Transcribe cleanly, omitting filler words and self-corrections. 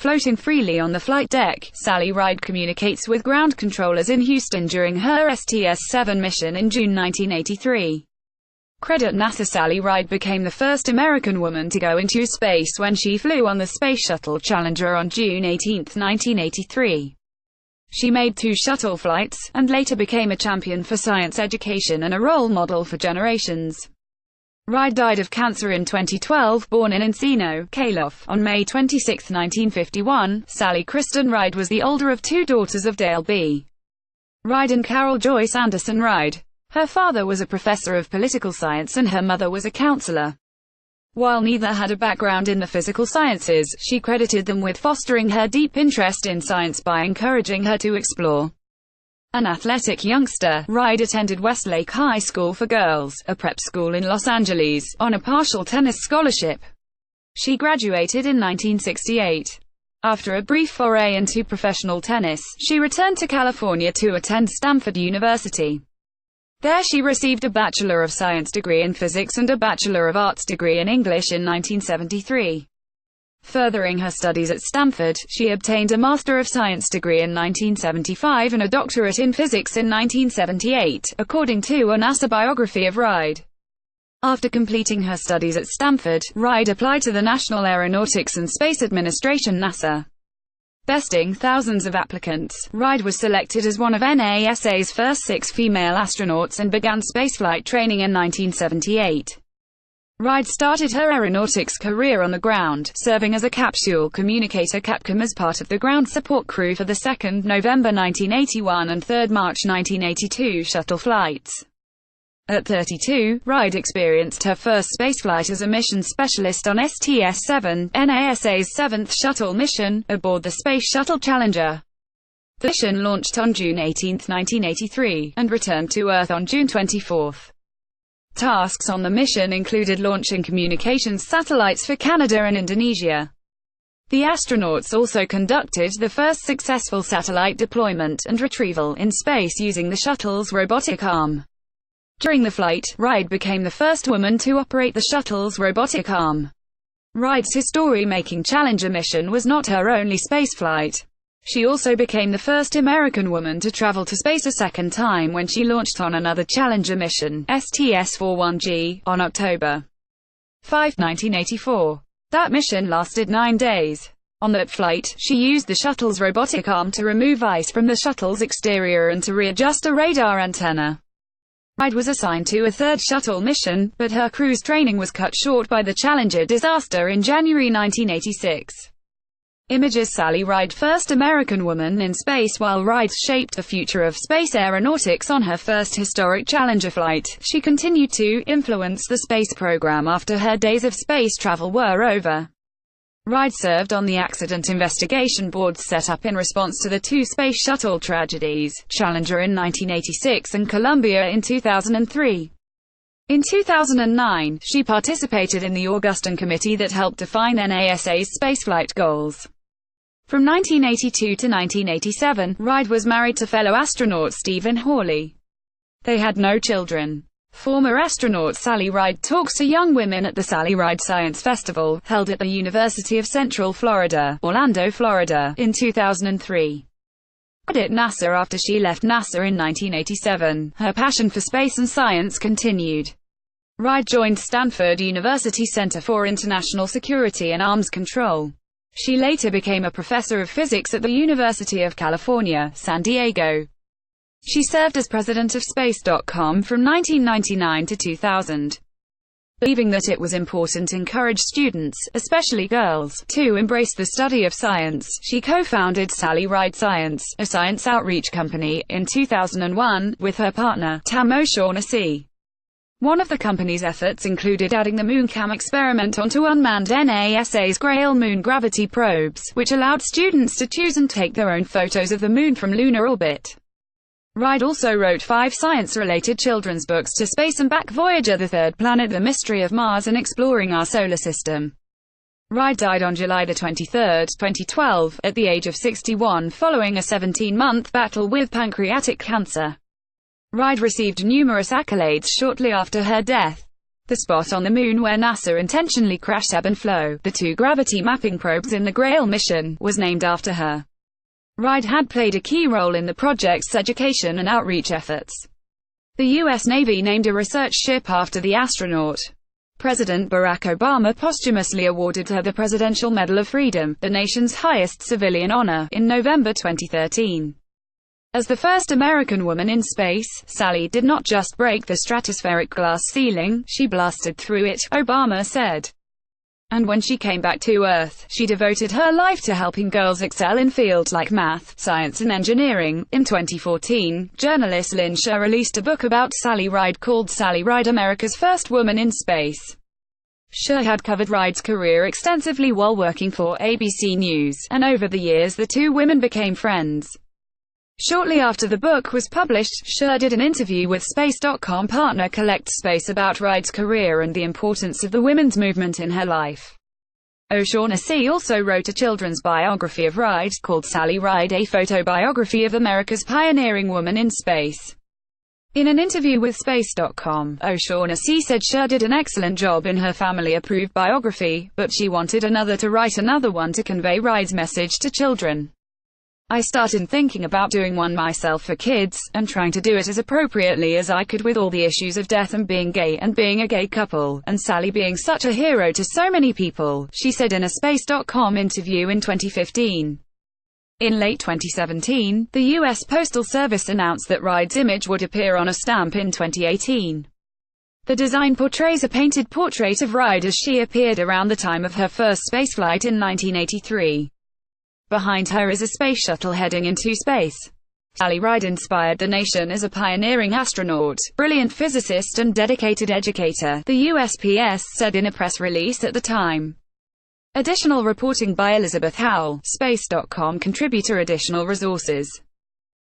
Floating freely on the flight deck, Sally Ride communicates with ground controllers in Houston during her STS-7 mission in June 1983. Credit NASA. Sally Ride became the first American woman to go into space when she flew on the Space Shuttle Challenger on June 18, 1983. She made 2 shuttle flights, and later became a champion for science education and a role model for generations. Ride died of cancer in 2012, born in Encino, California, on May 26, 1951. Sally Kristen Ride was the older of 2 daughters of Dale B. Ride and Carol Joyce Anderson Ride. Her father was a professor of political science and her mother was a counselor. While neither had a background in the physical sciences, she credited them with fostering her deep interest in science by encouraging her to explore. An athletic youngster, Ride attended Westlake High School for Girls, a prep school in Los Angeles, on a partial tennis scholarship. She graduated in 1968. After a brief foray into professional tennis, she returned to California to attend Stanford University. There she received a Bachelor of Science degree in physics and a Bachelor of Arts degree in English in 1973. Furthering her studies at Stanford, she obtained a Master of Science degree in 1975 and a doctorate in physics in 1978, according to a NASA biography of Ride. After completing her studies at Stanford, Ride applied to the National Aeronautics and Space Administration (NASA). Besting thousands of applicants, Ride was selected as one of NASA's first 6 female astronauts and began spaceflight training in 1978. Ride started her aeronautics career on the ground, serving as a capsule communicator Capcom as part of the ground support crew for the 2nd November 1981 and 3rd March 1982 shuttle flights. At 32, Ride experienced her first spaceflight as a mission specialist on STS-7, NASA's 7th shuttle mission, aboard the Space Shuttle Challenger. The mission launched on June 18, 1983, and returned to Earth on June 24. Tasks on the mission included launching communications satellites for Canada and Indonesia. The astronauts also conducted the first successful satellite deployment and retrieval in space using the shuttle's robotic arm. During the flight, Ride became the first woman to operate the shuttle's robotic arm. Ride's history-making Challenger mission was not her only spaceflight. She also became the first American woman to travel to space a second time when she launched on another Challenger mission, STS-41G, on October 5, 1984. That mission lasted 9 days. On that flight, she used the shuttle's robotic arm to remove ice from the shuttle's exterior and to readjust a radar antenna. Ride was assigned to a 3rd shuttle mission, but her crew's training was cut short by the Challenger disaster in January 1986. Images. Sally Ride, first American woman in space. While Ride shaped the future of space aeronautics on her first historic Challenger flight, she continued to influence the space program after her days of space travel were over. Ride served on the Accident Investigation Board set up in response to the 2 Space Shuttle tragedies, Challenger in 1986 and Columbia in 2003. In 2009, she participated in the Augustin Committee that helped define NASA's spaceflight goals. From 1982 to 1987, Ride was married to fellow astronaut Stephen Hawley. They had no children. Former astronaut Sally Ride talks to young women at the Sally Ride Science Festival, held at the University of Central Florida, Orlando, Florida, in 2003. Credit NASA. After she left NASA in 1987, her passion for space and science continued. Ride joined Stanford University Center for International Security and Arms Control. She later became a professor of physics at the University of California, San Diego. She served as president of Space.com from 1999 to 2000. Believing that it was important to encourage students, especially girls, to embrace the study of science, she co-founded Sally Ride Science, a science outreach company, in 2001, with her partner, Tam O'Shaughnessy. One of the company's efforts included adding the MoonCam experiment onto unmanned NASA's Grail moon gravity probes, which allowed students to choose and take their own photos of the moon from lunar orbit. Ride also wrote 5 science-related children's books: To Space and Back, Voyager, The Third Planet, The Mystery of Mars, and Exploring Our Solar System. Ride died on July 23, 2012, at the age of 61 following a 17-month battle with pancreatic cancer. Ride received numerous accolades shortly after her death. the spot on the Moon where NASA intentionally crashed Ebb and Flow, the two gravity mapping probes in the Grail mission, was named after her. Ride had played a key role in the project's education and outreach efforts. The U.S. Navy named a research ship after the astronaut. President Barack Obama posthumously awarded her the Presidential Medal of Freedom, the nation's highest civilian honor, in November 2013. As the first American woman in space, Sally did not just break the stratospheric glass ceiling, she blasted through it, Obama said. And when she came back to Earth, she devoted her life to helping girls excel in fields like math, science and engineering. In 2014, journalist Lynn Sher released a book about Sally Ride called Sally Ride, America's First Woman in Space. Sher had covered Ride's career extensively while working for ABC News, and over the years the two women became friends. Shortly after the book was published, Sher did an interview with Space.com partner Collect Space about Ride's career and the importance of the women's movement in her life. O'Shaughnessy also wrote a children's biography of Ride, called Sally Ride, a photobiography of America's pioneering woman in space. In an interview with Space.com, O'Shaughnessy said Sher did an excellent job in her family-approved biography, but she wanted another to write another one to convey Ride's message to children. I started thinking about doing one myself for kids, and trying to do it as appropriately as I could with all the issues of death and being gay and being a gay couple, and Sally being such a hero to so many people, she said in a Space.com interview in 2015. In late 2017, the U.S. Postal Service announced that Ride's image would appear on a stamp in 2018. The design portrays a painted portrait of Ride as she appeared around the time of her first spaceflight in 1983. Behind her is a space shuttle heading into space. Sally Ride inspired the nation as a pioneering astronaut, brilliant physicist and dedicated educator, the USPS said in a press release at the time. Additional reporting by Elizabeth Howell, Space.com contributor. Additional resources.